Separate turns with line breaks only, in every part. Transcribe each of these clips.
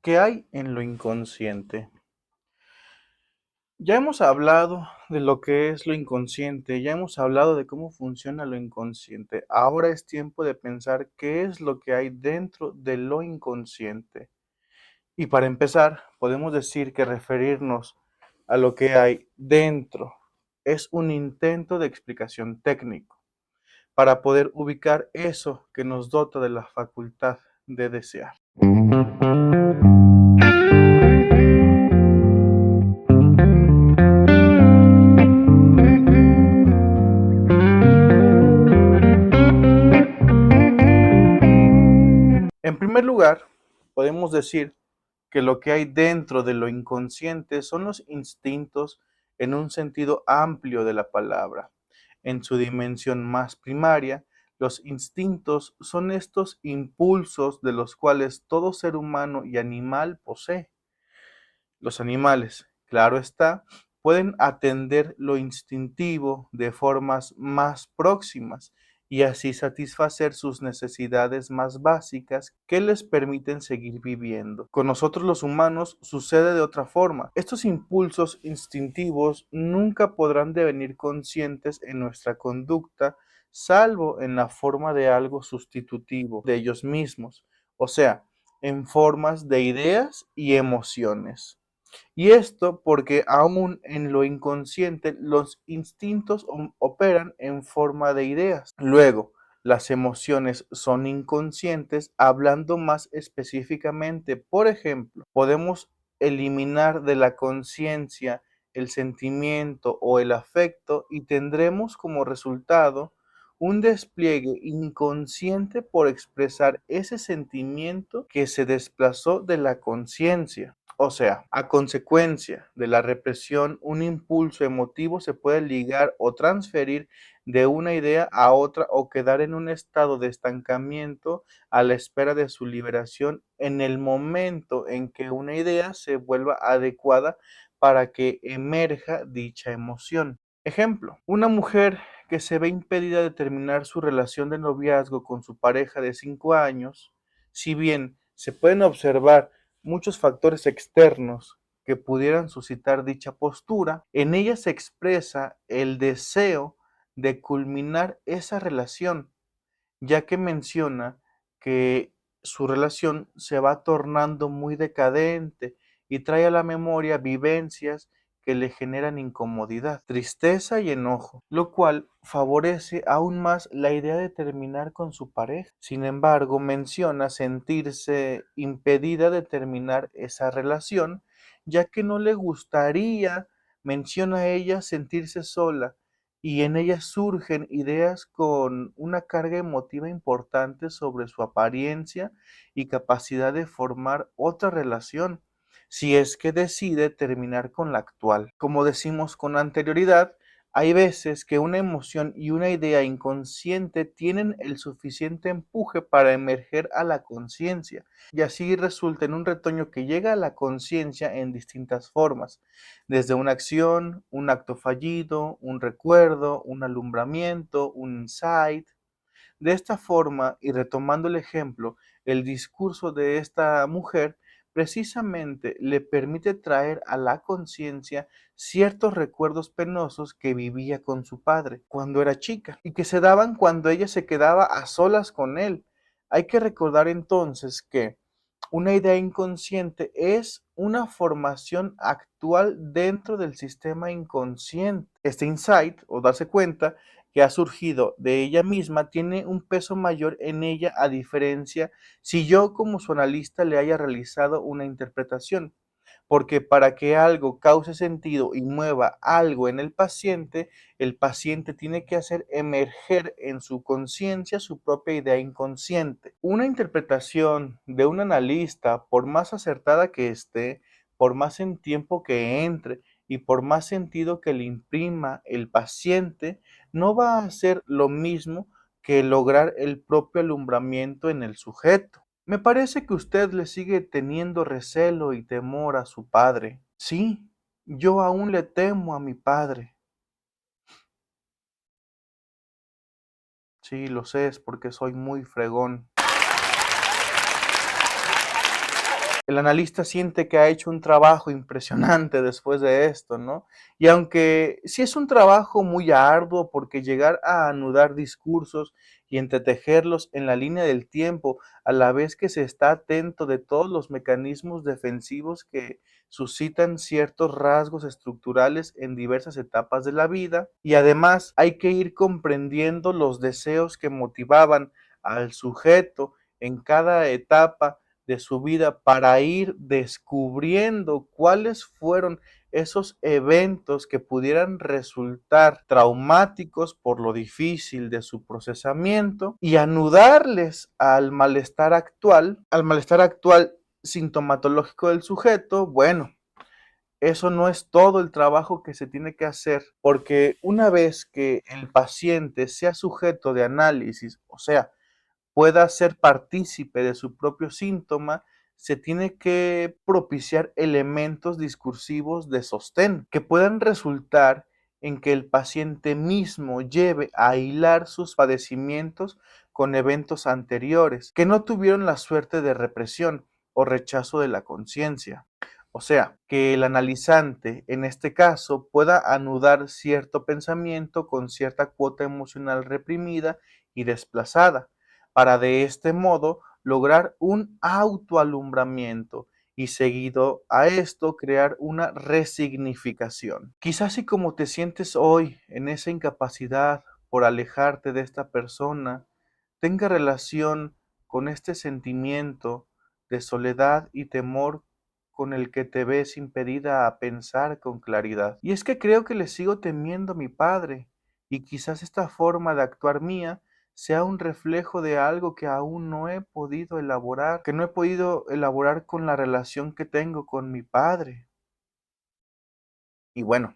¿Qué hay en lo inconsciente? Ya hemos hablado de lo que es lo inconsciente, ya hemos hablado de cómo funciona lo inconsciente. Ahora es tiempo de pensar qué es lo que hay dentro de lo inconsciente. Y para empezar, podemos decir que referirnos a lo que hay dentro es un intento de explicación técnico para poder ubicar eso que nos dota de la facultad de desear. En primer lugar, podemos decir que lo que hay dentro de lo inconsciente son los instintos en un sentido amplio de la palabra. En su dimensión más primaria, los instintos son estos impulsos de los cuales todo ser humano y animal posee. Los animales, claro está, pueden atender lo instintivo de formas más próximas y así satisfacer sus necesidades más básicas que les permiten seguir viviendo. Con nosotros los humanos sucede de otra forma. Estos impulsos instintivos nunca podrán devenir conscientes en nuestra conducta, salvo en la forma de algo sustitutivo de ellos mismos, o sea, en formas de ideas y emociones. Y esto porque aún en lo inconsciente los instintos operan en forma de ideas. Luego, las emociones son inconscientes, hablando más específicamente. Por ejemplo, podemos eliminar de la conciencia el sentimiento o el afecto y tendremos como resultado un despliegue inconsciente por expresar ese sentimiento que se desplazó de la conciencia. O sea, a consecuencia de la represión, un impulso emotivo se puede ligar o transferir de una idea a otra o quedar en un estado de estancamiento a la espera de su liberación en el momento en que una idea se vuelva adecuada para que emerja dicha emoción. Ejemplo, una mujer que se ve impedida de terminar su relación de noviazgo con su pareja de 5 años, si bien se pueden observar muchos factores externos que pudieran suscitar dicha postura, en ella se expresa el deseo de culminar esa relación, ya que menciona que su relación se va tornando muy decadente y trae a la memoria vivencias que le generan incomodidad, tristeza y enojo, lo cual favorece aún más la idea de terminar con su pareja. Sin embargo, menciona sentirse impedida de terminar esa relación, ya que no le gustaría, menciona ella, sentirse sola y en ella surgen ideas con una carga emotiva importante sobre su apariencia y capacidad de formar otra relación, si es que decide terminar con la actual. Como decimos con anterioridad, hay veces que una emoción y una idea inconsciente tienen el suficiente empuje para emerger a la conciencia, y así resulta en un retoño que llega a la conciencia en distintas formas, desde una acción, un acto fallido, un recuerdo, un alumbramiento, un insight. De esta forma, y retomando el ejemplo, el discurso de esta mujer precisamente le permite traer a la conciencia ciertos recuerdos penosos que vivía con su padre cuando era chica y que se daban cuando ella se quedaba a solas con él. Hay que recordar entonces que una idea inconsciente es una formación actual dentro del sistema inconsciente. Este insight o darse cuenta que ha surgido de ella misma tiene un peso mayor en ella a diferencia si yo como su analista le haya realizado una interpretación, porque para que algo cause sentido y mueva algo en el paciente tiene que hacer emerger en su conciencia su propia idea inconsciente. Una interpretación de un analista, por más acertada que esté, por más en tiempo que entre y por más sentido que le imprima el paciente, no va a hacer lo mismo que lograr el propio alumbramiento en el sujeto. Me parece que usted le sigue teniendo recelo y temor a su padre. Sí, yo aún le temo a mi padre. Sí, lo sé, es porque soy muy fregón. El analista siente que ha hecho un trabajo impresionante después de esto, ¿no? Y aunque sí es un trabajo muy arduo porque llegar a anudar discursos y entretejerlos en la línea del tiempo, a la vez que se está atento de todos los mecanismos defensivos que suscitan ciertos rasgos estructurales en diversas etapas de la vida, y además hay que ir comprendiendo los deseos que motivaban al sujeto en cada etapa de su vida para ir descubriendo cuáles fueron esos eventos que pudieran resultar traumáticos por lo difícil de su procesamiento y anudarles al malestar actual sintomatológico del sujeto. Bueno, eso no es todo el trabajo que se tiene que hacer, porque una vez que el paciente sea sujeto de análisis, o sea, pueda ser partícipe de su propio síntoma, se tiene que propiciar elementos discursivos de sostén que puedan resultar en que el paciente mismo lleve a hilar sus padecimientos con eventos anteriores que no tuvieron la suerte de represión o rechazo de la conciencia. O sea, que el analizante, en este caso, pueda anudar cierto pensamiento con cierta cuota emocional reprimida y desplazada, para de este modo lograr un autoalumbramiento y seguido a esto crear una resignificación. Quizás si como te sientes hoy en esa incapacidad por alejarte de esta persona, tenga relación con este sentimiento de soledad y temor con el que te ves impedida a pensar con claridad. Y es que creo que le sigo temiendo a mi padre, y quizás esta forma de actuar mía sea un reflejo de algo que aún no he podido elaborar, que no he podido elaborar con la relación que tengo con mi padre. Y bueno,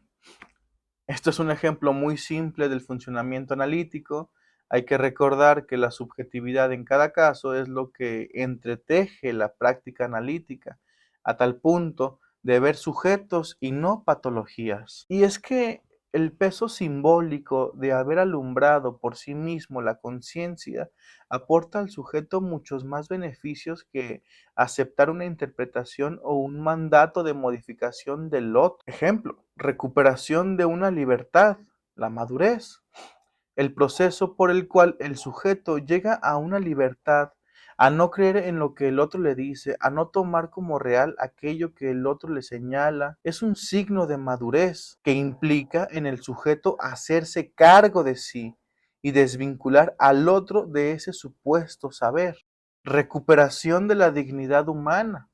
esto es un ejemplo muy simple del funcionamiento analítico. Hay que recordar que la subjetividad en cada caso es lo que entreteje la práctica analítica, a tal punto de ver sujetos y no patologías. Y es que el peso simbólico de haber alumbrado por sí mismo la conciencia aporta al sujeto muchos más beneficios que aceptar una interpretación o un mandato de modificación del otro. Ejemplo, recuperación de una libertad, la madurez, el proceso por el cual el sujeto llega a una libertad, a no creer en lo que el otro le dice, a no tomar como real aquello que el otro le señala, es un signo de madurez que implica en el sujeto hacerse cargo de sí y desvincular al otro de ese supuesto saber. Recuperación de la dignidad humana.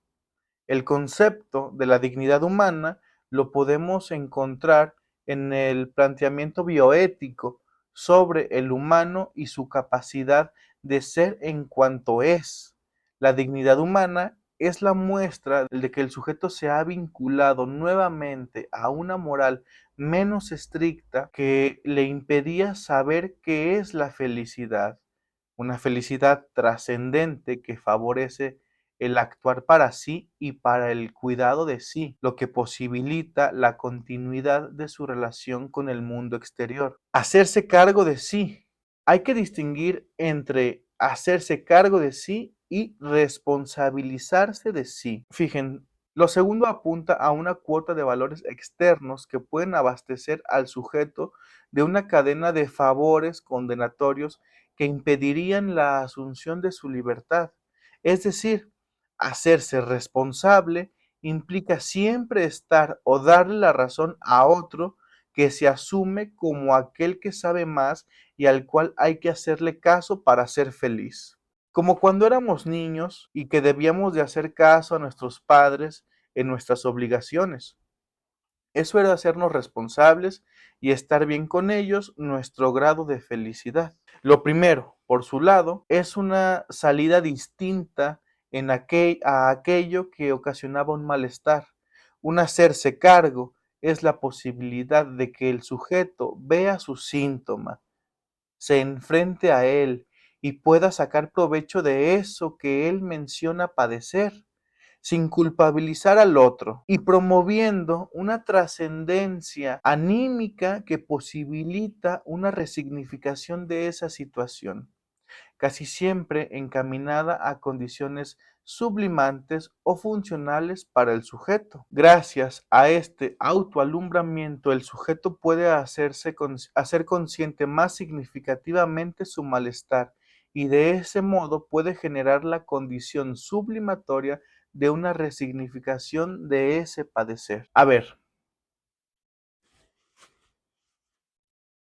El concepto de la dignidad humana lo podemos encontrar en el planteamiento bioético sobre el humano y su capacidad de ser en cuanto es. La dignidad humana es la muestra de que el sujeto se ha vinculado nuevamente a una moral menos estricta que le impedía saber qué es la felicidad, una felicidad trascendente que favorece el actuar para sí y para el cuidado de sí, lo que posibilita la continuidad de su relación con el mundo exterior. Hacerse cargo de sí. Hay que distinguir entre hacerse cargo de sí y responsabilizarse de sí. Fíjense, lo segundo apunta a una cuota de valores externos que pueden abastecer al sujeto de una cadena de favores condenatorios que impedirían la asunción de su libertad. Es decir, hacerse responsable implica siempre estar o darle la razón a otro que se asume como aquel que sabe más y al cual hay que hacerle caso para ser feliz. Como cuando éramos niños y que debíamos de hacer caso a nuestros padres en nuestras obligaciones. Eso era hacernos responsables y estar bien con ellos, nuestro grado de felicidad. Lo primero, por su lado, es una salida distinta a aquello que ocasionaba un malestar. Un hacerse cargo es la posibilidad de que el sujeto vea su síntoma, se enfrente a él y pueda sacar provecho de eso que él menciona padecer, sin culpabilizar al otro y promoviendo una trascendencia anímica que posibilita una resignificación de esa situación, casi siempre encaminada a condiciones sublimantes o funcionales para el sujeto. Gracias a este autoalumbramiento, el sujeto puede hacer consciente más significativamente su malestar y de ese modo puede generar la condición sublimatoria de una resignificación de ese padecer. A ver,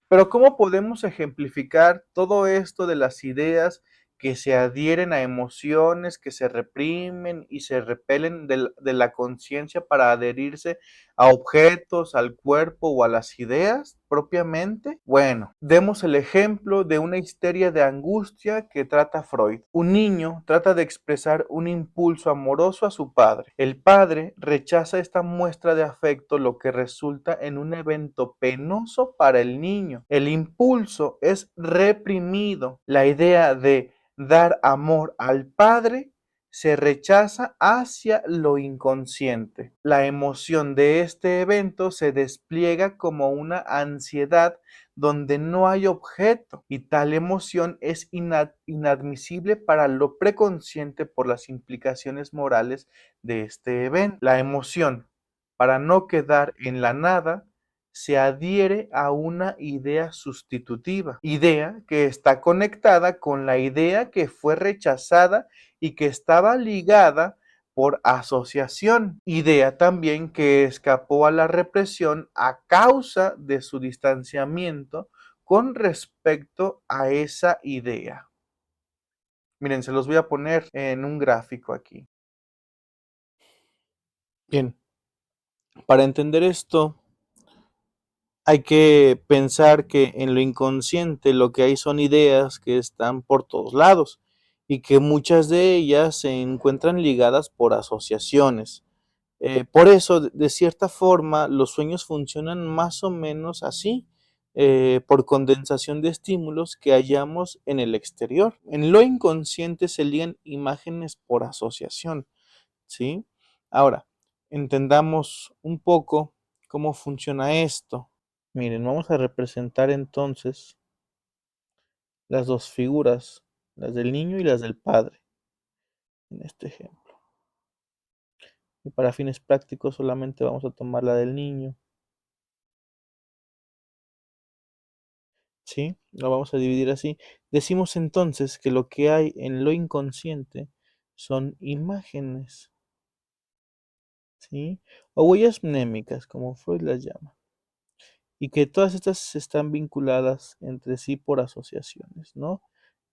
pero ¿cómo podemos ejemplificar todo esto de las ideas que se adhieren a emociones, que se reprimen y se repelen de la conciencia para adherirse a objetos, al cuerpo o a las ideas propiamente? Bueno, demos el ejemplo de una histeria de angustia que trata Freud. Un niño trata de expresar un impulso amoroso a su padre. El padre rechaza esta muestra de afecto, lo que resulta en un evento penoso para el niño. El impulso es reprimido. La idea de dar amor al padre se rechaza hacia lo inconsciente. La emoción de este evento se despliega como una ansiedad donde no hay objeto y tal emoción es inadmisible para lo preconsciente por las implicaciones morales de este evento. La emoción, para no quedar en la nada, se adhiere a una idea sustitutiva, idea que está conectada con la idea que fue rechazada y que estaba ligada por asociación, idea también que escapó a la represión a causa de su distanciamiento con respecto a esa idea. Miren, se los voy a poner en un gráfico aquí. Bien, para entender esto, hay que pensar que en lo inconsciente lo que hay son ideas que están por todos lados y que muchas de ellas se encuentran ligadas por asociaciones. Por eso, de cierta forma, los sueños funcionan más o menos así, por condensación de estímulos que hallamos en el exterior. En lo inconsciente se ligan imágenes por asociación, ¿sí? Ahora, entendamos un poco cómo funciona esto. Miren, vamos a representar entonces las dos figuras, las del niño y las del padre, en este ejemplo. Y para fines prácticos solamente vamos a tomar la del niño, ¿sí? Lo vamos a dividir así. Decimos entonces que lo que hay en lo inconsciente son imágenes, ¿sí? O huellas mnémicas, como Freud las llama. Y que todas estas están vinculadas entre sí por asociaciones, ¿no?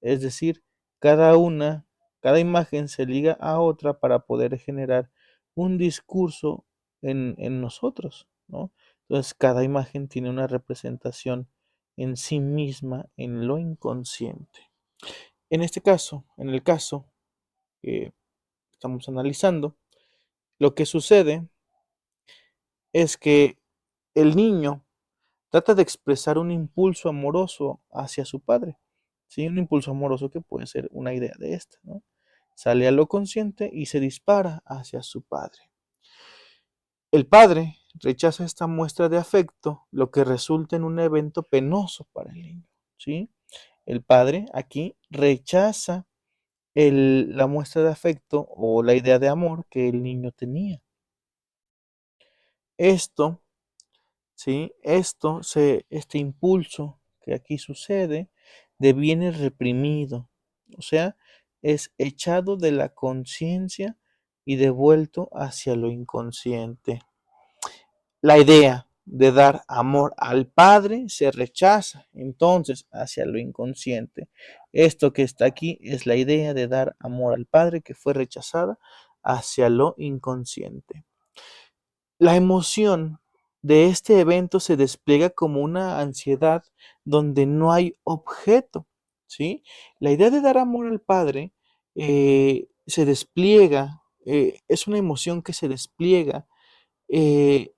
Es decir, cada una, cada imagen se liga a otra para poder generar un discurso en nosotros, ¿no? Entonces, cada imagen tiene una representación en sí misma, en lo inconsciente. En este caso, en el caso que estamos analizando, lo que sucede es que el niño trata de expresar un impulso amoroso hacia su padre, ¿sí? Un impulso amoroso que puede ser una idea de esta, ¿no? Sale a lo consciente y se dispara hacia su padre. El padre rechaza esta muestra de afecto, lo que resulta en un evento penoso para el niño, ¿sí? El padre aquí rechaza la muestra de afecto o la idea de amor que el niño tenía. Esto, ¿sí? Este impulso que aquí sucede deviene reprimido, o sea, es echado de la conciencia y devuelto hacia lo inconsciente. La idea de dar amor al Padre se rechaza entonces hacia lo inconsciente. Esto que está aquí es la idea de dar amor al Padre que fue rechazada hacia lo inconsciente. La emoción de este evento se despliega como una ansiedad donde no hay objeto, ¿sí? La idea de dar amor al Padre se despliega, es una emoción que se despliega eh,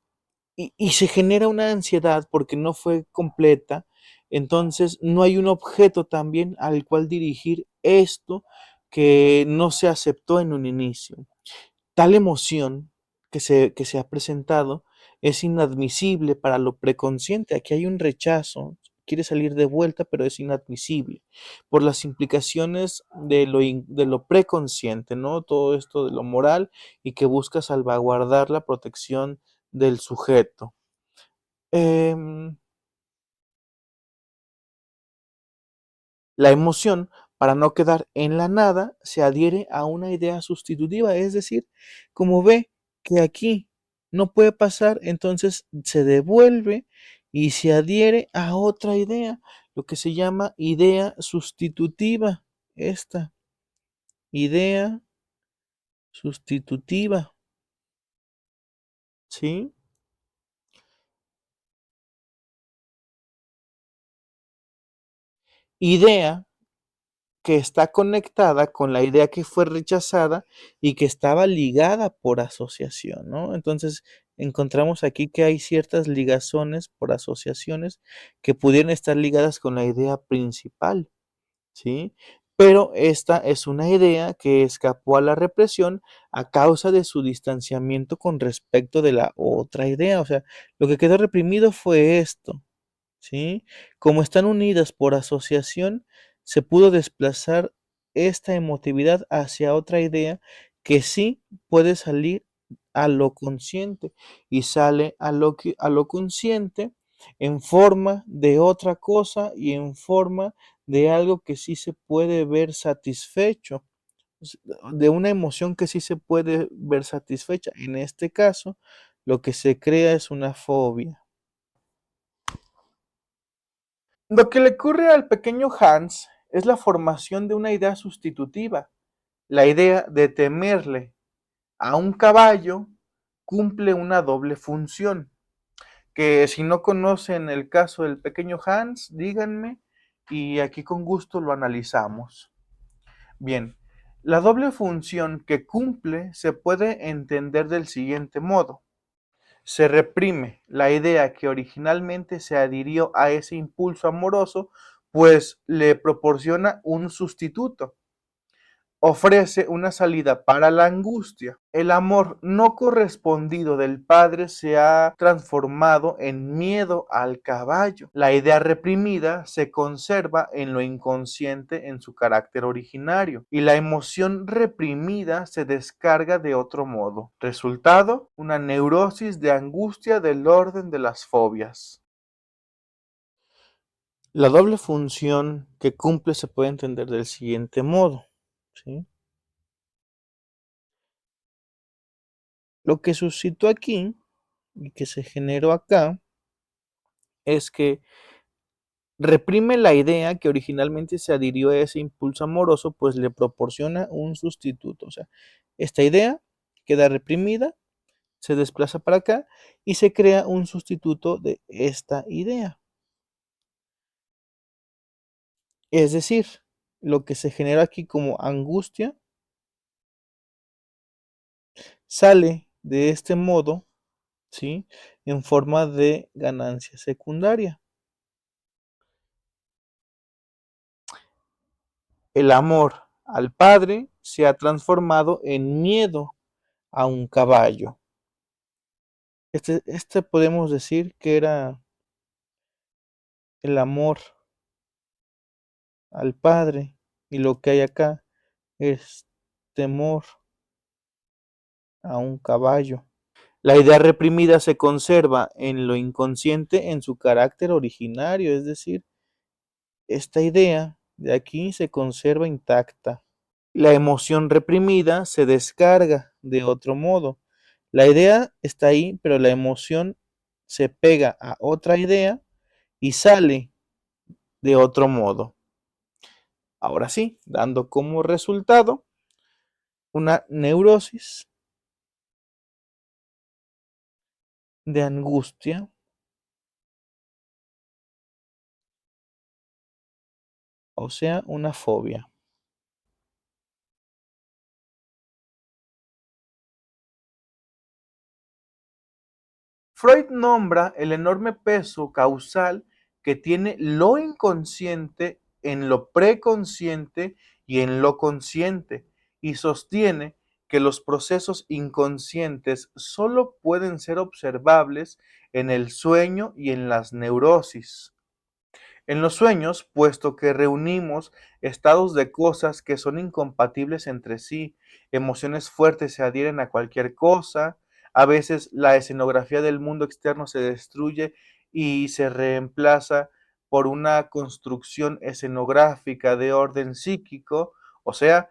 y se genera una ansiedad porque no fue completa, entonces no hay un objeto también al cual dirigir esto que no se aceptó en un inicio. Tal emoción que se ha presentado es inadmisible para lo preconsciente. Aquí hay un rechazo, quiere salir de vuelta, pero es inadmisible por las implicaciones de lo preconsciente, ¿no? Todo esto de lo moral y que busca salvaguardar la protección del sujeto. Em, La emoción, para no quedar en la nada, se adhiere a una idea sustitutiva, es decir, como ve que aquí no puede pasar, entonces se devuelve y se adhiere a otra idea, lo que se llama idea sustitutiva. Esta idea sustitutiva, ¿sí? Idea que está conectada con la idea que fue rechazada y que estaba ligada por asociación, ¿no? Entonces, encontramos aquí que hay ciertas ligazones por asociaciones que pudieran estar ligadas con la idea principal, ¿sí? Pero esta es una idea que escapó a la represión a causa de su distanciamiento con respecto de la otra idea. O sea, lo que quedó reprimido fue esto, ¿sí? Como están unidas por asociación, se pudo desplazar esta emotividad hacia otra idea que sí puede salir a lo consciente y sale a lo consciente en forma de otra cosa y en forma de algo que sí se puede ver satisfecho, de una emoción que sí se puede ver satisfecha. En este caso, lo que se crea es una fobia. Lo que le ocurre al pequeño Hans es la formación de una idea sustitutiva. La idea de temerle a un caballo cumple una doble función, que si no conocen el caso del pequeño Hans, díganme y aquí con gusto lo analizamos. Bien, la doble función que cumple se puede entender del siguiente modo. Se reprime la idea que originalmente se adhirió a ese impulso amoroso, pues le proporciona un sustituto, ofrece una salida para la angustia. El amor no correspondido del padre se ha transformado en miedo al caballo. La idea reprimida se conserva en lo inconsciente en su carácter originario y la emoción reprimida se descarga de otro modo. Resultado, una neurosis de angustia del orden de las fobias. La doble función que cumple se puede entender del siguiente modo, ¿sí? Lo que suscitó aquí y que se generó acá es que reprime la idea que originalmente se adhirió a ese impulso amoroso, pues le proporciona un sustituto. O sea, esta idea queda reprimida, se desplaza para acá y se crea un sustituto de esta idea. Es decir, lo que se genera aquí como angustia sale de este modo, ¿sí? En forma de ganancia secundaria. El amor al padre se ha transformado en miedo a un caballo. Este podemos decir que era el amor al padre y lo que hay acá es temor a un caballo. La idea reprimida se conserva en lo inconsciente en su carácter originario, es decir, esta idea de aquí se conserva intacta. La emoción reprimida se descarga de otro modo. La idea está ahí, pero la emoción se pega a otra idea y sale de otro modo. Ahora sí, dando como resultado una neurosis de angustia, o sea, una fobia. Freud nombra el enorme peso causal que tiene lo inconsciente en lo preconsciente y en lo consciente, y sostiene que los procesos inconscientes solo pueden ser observables en el sueño y en las neurosis. En los sueños, puesto que reunimos estados de cosas que son incompatibles entre sí, emociones fuertes se adhieren a cualquier cosa, a veces la escenografía del mundo externo se destruye y se reemplaza por una construcción escenográfica de orden psíquico, o sea,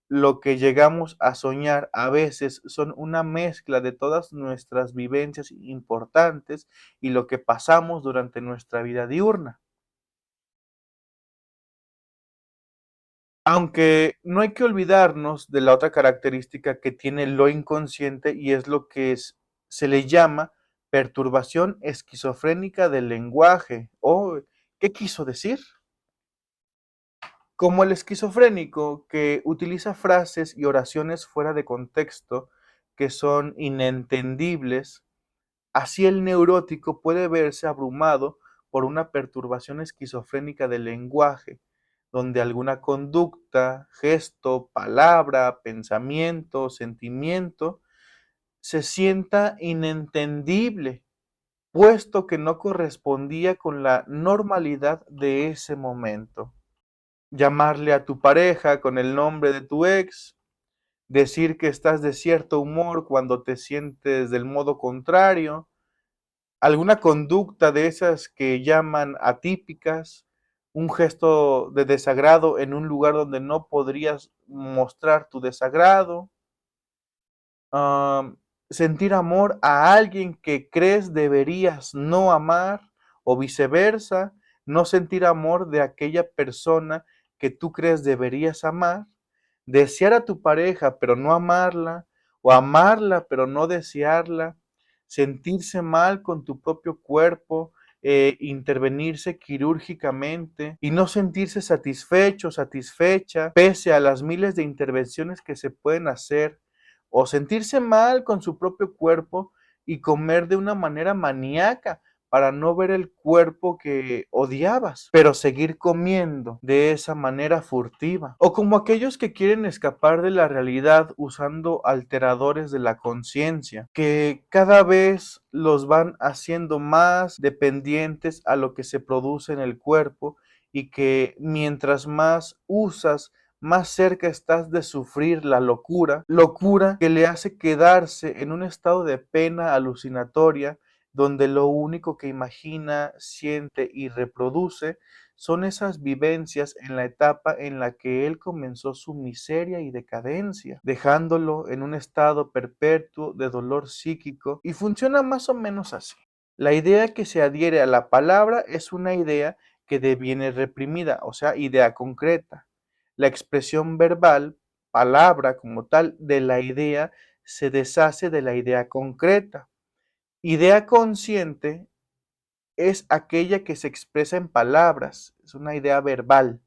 lo que llegamos a soñar a veces son una mezcla de todas nuestras vivencias importantes y lo que pasamos durante nuestra vida diurna. Aunque no hay que olvidarnos de la otra característica que tiene lo inconsciente y es lo que se le llama perturbación esquizofrénica del lenguaje. Oh, ¿qué quiso decir? Como el esquizofrénico que utiliza frases y oraciones fuera de contexto que son inentendibles. Así el neurótico puede verse abrumado por una perturbación esquizofrénica del lenguaje, donde alguna conducta, gesto, palabra, pensamiento, sentimiento se sienta inentendible, puesto que no correspondía con la normalidad de ese momento. Llamarle a tu pareja con el nombre de tu ex, decir que estás de cierto humor cuando te sientes del modo contrario, alguna conducta de esas que llaman atípicas, un gesto de desagrado en un lugar donde no podrías mostrar tu desagrado, am, sentir amor a alguien que crees deberías no amar o viceversa, no sentir amor de aquella persona que tú crees deberías amar, desear a tu pareja pero no amarla, o amarla pero no desearla, sentirse mal con tu propio cuerpo, intervenirse quirúrgicamente y no sentirse satisfecho, satisfecha, pese a las miles de intervenciones que se pueden hacer, o sentirse mal con su propio cuerpo y comer de una manera maníaca para no ver el cuerpo que odiabas, pero seguir comiendo de esa manera furtiva. O como aquellos que quieren escapar de la realidad usando alteradores de la conciencia, que cada vez los van haciendo más dependientes a lo que se produce en el cuerpo y que mientras más usas, más cerca estás de sufrir la locura, locura que le hace quedarse en un estado de pena alucinatoria donde lo único que imagina, siente y reproduce son esas vivencias en la etapa en la que él comenzó su miseria y decadencia, dejándolo en un estado perpetuo de dolor psíquico y funciona más o menos así. La idea que se adhiere a la palabra es una idea que deviene reprimida, o sea, idea concreta. La expresión verbal, palabra como tal, de la idea se deshace de la idea concreta. Idea consciente es aquella que se expresa en palabras, es una idea verbal.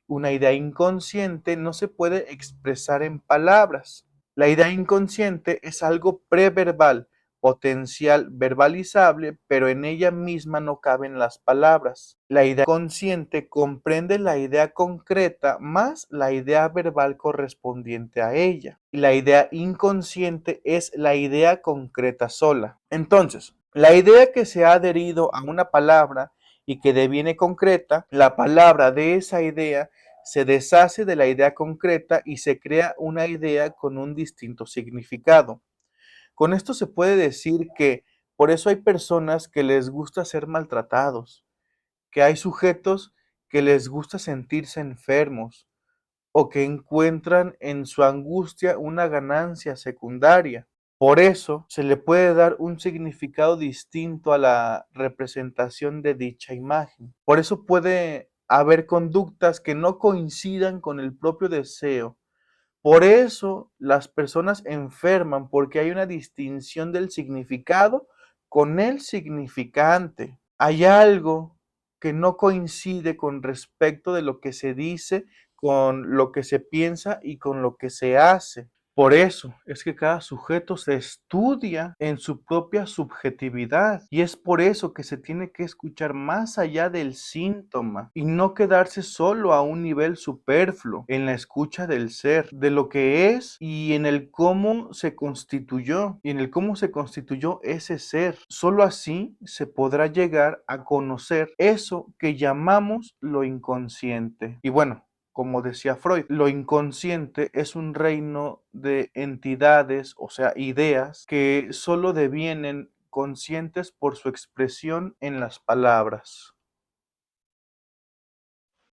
Una idea inconsciente no se puede expresar en palabras. La idea inconsciente es algo preverbal, potencial verbalizable, pero en ella misma no caben las palabras. La idea consciente comprende la idea concreta más la idea verbal correspondiente a ella. Y la idea inconsciente es la idea concreta sola. Entonces, la idea que se ha adherido a una palabra y que deviene concreta, la palabra de esa idea se deshace de la idea concreta y se crea una idea con un distinto significado. Con esto se puede decir que por eso hay personas que les gusta ser maltratados, que hay sujetos que les gusta sentirse enfermos o que encuentran en su angustia una ganancia secundaria. Por eso se le puede dar un significado distinto a la representación de dicha imagen. Por eso puede haber conductas que no coincidan con el propio deseo. Por eso las personas enferman, porque hay una distinción del significado con el significante. Hay algo que no coincide con respecto de lo que se dice, con lo que se piensa y con lo que se hace. Por eso es que cada sujeto se estudia en su propia subjetividad y es por eso que se tiene que escuchar más allá del síntoma y no quedarse solo a un nivel superfluo en la escucha del ser, de lo que es y en el cómo se constituyó ese ser. Solo así se podrá llegar a conocer eso que llamamos lo inconsciente. Y bueno, como decía Freud, lo inconsciente es un reino de entidades, o sea, ideas, que solo devienen conscientes por su expresión en las palabras.